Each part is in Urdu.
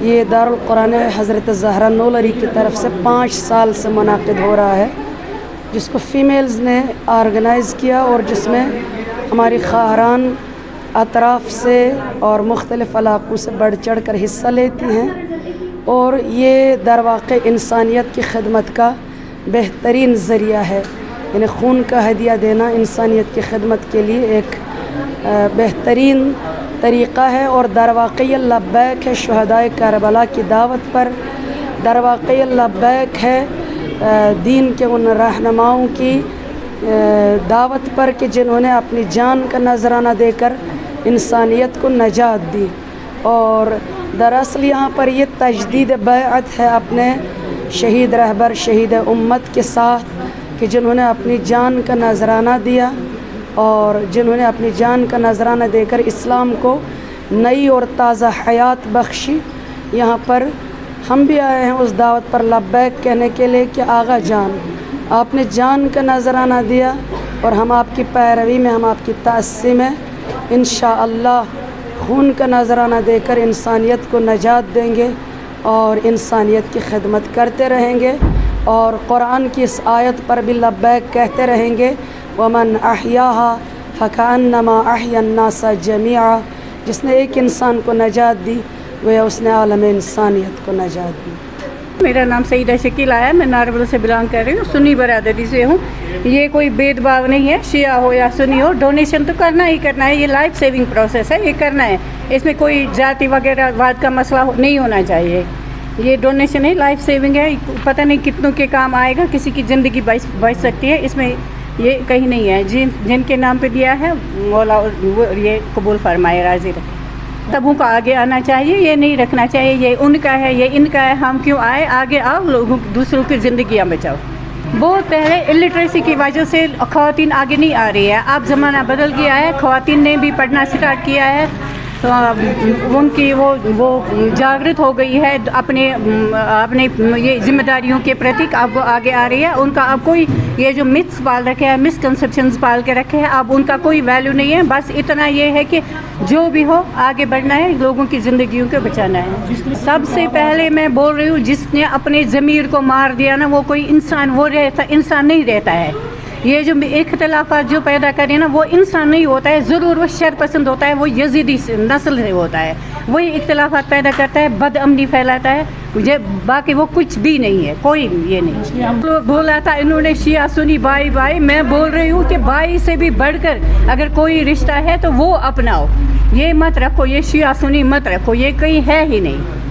یہ دارالقرآن حضرت زہرا نولری کی طرف سے 5 سال سے منعقد ہو رہا ہے، جس کو فیمیلز نے آرگنائز کیا اور جس میں ہماری خواہران اطراف سے اور مختلف علاقوں سے بڑھ چڑھ کر حصہ لیتی ہیں، اور یہ در واقع انسانیت کی خدمت کا بہترین ذریعہ ہے۔ یعنی خون کا ہدیہ دینا انسانیت کی خدمت کے لیے ایک بہترین طریقہ ہے، اور در واقع لبیک ہے شہدائے کربلا کی دعوت پر، در واقع لبیک ہے دین کے ان رہنماؤں کی دعوت پر کہ جنہوں نے اپنی جان کا نذرانہ دے کر انسانیت کو نجات دی۔ اور دراصل یہاں پر یہ تجدید بیعت ہے اپنے شہید رہبر شہید امت کے ساتھ، کہ جنہوں نے اپنی جان کا نذرانہ دیا اور جنہوں نے اپنی جان کا نذرانہ دے کر اسلام کو نئی اور تازہ حیات بخشی۔ یہاں پر ہم بھی آئے ہیں اس دعوت پر لبیک کہنے کے لیے کہ آغا جان آپ نے جان کا نذرانہ دیا، اور ہم آپ کی پیروی میں، ہم آپ کی تأسی میں انشاءاللہ خون کا نذرانہ دے کر انسانیت کو نجات دیں گے اور انسانیت کی خدمت کرتے رہیں گے، اور قرآن کی اس آیت پر بھی لبیک کہتے رہیں گے، وَمَنْ أَحْيَاهَا فَكَأَنَّمَا أَحْيَا النَّاسَ جَمِيعًا۔ جس نے ایک انسان کو نجات دی وہ اس نے عالم انسانیت کو نجات دی۔ میرا نام سعیدہ شکیل ہے، میں ناربل سے بلانگ کر رہی ہوں، سنی برادری سے ہوں۔ یہ کوئی بید باو نہیں ہے، شیعہ ہو یا سنی ہو، ڈونیشن تو کرنا ہی کرنا ہے، یہ لائف سیونگ پروسیس ہے، یہ کرنا ہے، اس میں کوئی ذاتی وغیرہ واد کا مسئلہ نہیں ہونا چاہیے۔ یہ ڈونیشن ہے، لائف سیونگ ہے، پتہ نہیں کتنوں کے کام آئے گا، کسی کی زندگی بچ سکتی ہے، اس میں یہ کہیں نہیں ہے۔ جن کے نام پہ دیا ہے مولا یہ قبول فرمائے، راضی رکھے۔ تبوں کو آگے آنا چاہیے، یہ نہیں رکھنا چاہیے یہ ان کا ہے یہ ان کا ہے، ہم کیوں آئے، آگے آؤ، لوگوں دوسروں کی زندگیاں بچاؤ۔ بہت پہلے الٹریسی کی وجہ سے خواتین آگے نہیں آ رہی ہے، اب زمانہ بدل گیا ہے، خواتین نے بھی پڑھنا سٹارٹ کیا ہے، تو ان کی وہ جاگرت ہو گئی ہے اپنے یہ ذمہ داریوں کے پرتی، اب وہ آگے آ رہی ہے۔ ان کا اب کوئی یہ جو متس پال رکھے ہیں، مسکنسیپشنز پال کے رکھے ہیں، اب ان کا کوئی ویلیو نہیں ہے، بس اتنا یہ ہے کہ جو بھی ہو آگے بڑھنا ہے، لوگوں کی زندگیوں کو بچانا ہے۔ سب سے پہلے میں بول رہی ہوں، جس نے اپنے ضمیر کو مار دیا نا، وہ کوئی انسان انسان نہیں رہتا ہے۔ یہ جو اختلافات جو پیدا کرے نا، وہ انسان نہیں ہوتا ہے، ضرور وہ شر پسند ہوتا ہے، وہ یزیدی نسل سے ہوتا ہے، وہی اختلافات پیدا کرتا ہے، بد امنی پھیلاتا ہے، باقی وہ کچھ بھی نہیں ہے، کوئی یہ نہیں۔ بولا تھا انہوں نے شیعہ سنی بھائی بھائی، میں بول رہی ہوں کہ بھائی سے بھی بڑھ کر اگر کوئی رشتہ ہے تو وہ اپناؤ، یہ مت رکھو، یہ شیعہ سنی مت رکھو، یہ کہیں ہے ہی نہیں۔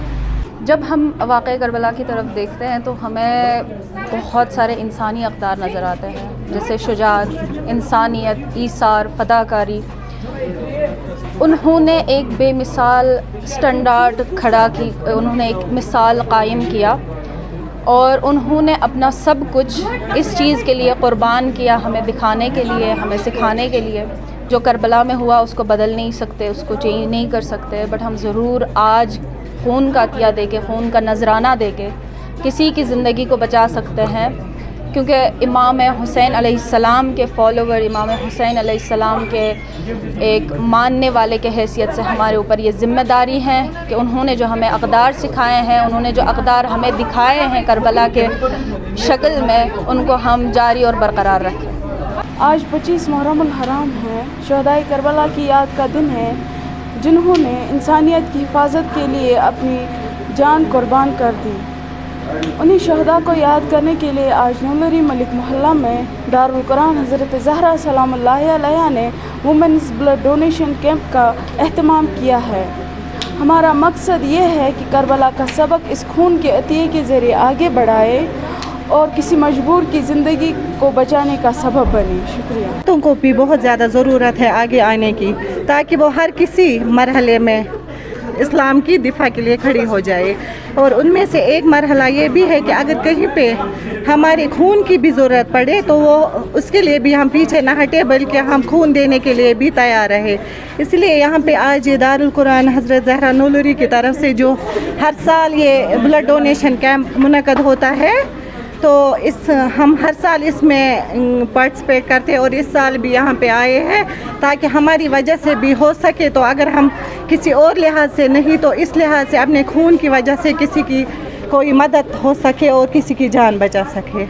جب ہم واقعہ کربلا کی طرف دیکھتے ہیں تو ہمیں بہت سارے انسانی اقدار نظر آتے ہیں، جیسے شجاعت، انسانیت، ایثار، فداکاری۔ انہوں نے ایک بے مثال سٹینڈرڈ کھڑا کی، انہوں نے ایک مثال قائم کیا، اور انہوں نے اپنا سب کچھ اس چیز کے لیے قربان کیا، ہمیں دکھانے کے لیے، ہمیں سکھانے کے لیے۔ جو کربلا میں ہوا اس کو بدل نہیں سکتے، اس کو چینج نہیں کر سکتے، بٹ ہم ضرور آج خون کا عطیہ دے کے، خون کا نذرانہ دے کے کسی کی زندگی کو بچا سکتے ہیں، کیونکہ امام حسین علیہ السلام کے فالوور، امام حسین علیہ السلام کے ایک ماننے والے کے حیثیت سے ہمارے اوپر یہ ذمہ داری ہے کہ انہوں نے جو ہمیں اقدار سکھائے ہیں، انہوں نے جو اقدار ہمیں دکھائے ہیں کربلا کے شکل میں، ان کو ہم جاری اور برقرار رکھیں۔ آج 25 محرم الحرام ہے، شہدائے کربلا کی یاد کا دن ہے، جنہوں نے انسانیت کی حفاظت کے لیے اپنی جان قربان کر دی۔ انہیں شہداء کو یاد کرنے کے لیے آج نولری ملک محلہ میں دارالقرآن حضرت زہرا سلام اللہ علیہا نے وومنز بلڈ ڈونیشن کیمپ کا اہتمام کیا ہے۔ ہمارا مقصد یہ ہے کہ کربلا کا سبق اس خون کے عطیے کے ذریعے آگے بڑھائے اور کسی مجبور کی زندگی کو بچانے کا سبب بنے۔ شکریہ۔ عورتوں کو بھی بہت زیادہ ضرورت ہے آگے آنے کی، تاکہ وہ ہر کسی مرحلے میں اسلام کی دفاع کے لیے کھڑی ہو جائے، اور ان میں سے ایک مرحلہ یہ بھی ہے کہ اگر کہیں پہ ہمارے خون کی بھی ضرورت پڑے تو وہ اس کے لیے بھی ہم پیچھے نہ ہٹے، بلکہ ہم خون دینے کے لیے بھی تیار رہے۔ اس لیے یہاں پہ آج یہ دارالقرآن حضرت زہرا نولری کی طرف سے جو ہر سال یہ بلڈ ڈونیشن کیمپ منعقد ہوتا ہے، تو ہم ہر سال اس میں پارٹیسپیٹ کرتے ہیں اور اس سال بھی یہاں پہ آئے ہیں تاکہ ہماری وجہ سے بھی ہو سکے. تو اگر ہم کسی اور لحاظ سے نہیں تو اس لحاظ سے اپنے خون کی وجہ سے کسی کی کوئی مدد ہو سکے اور کسی کی جان بچا سکے.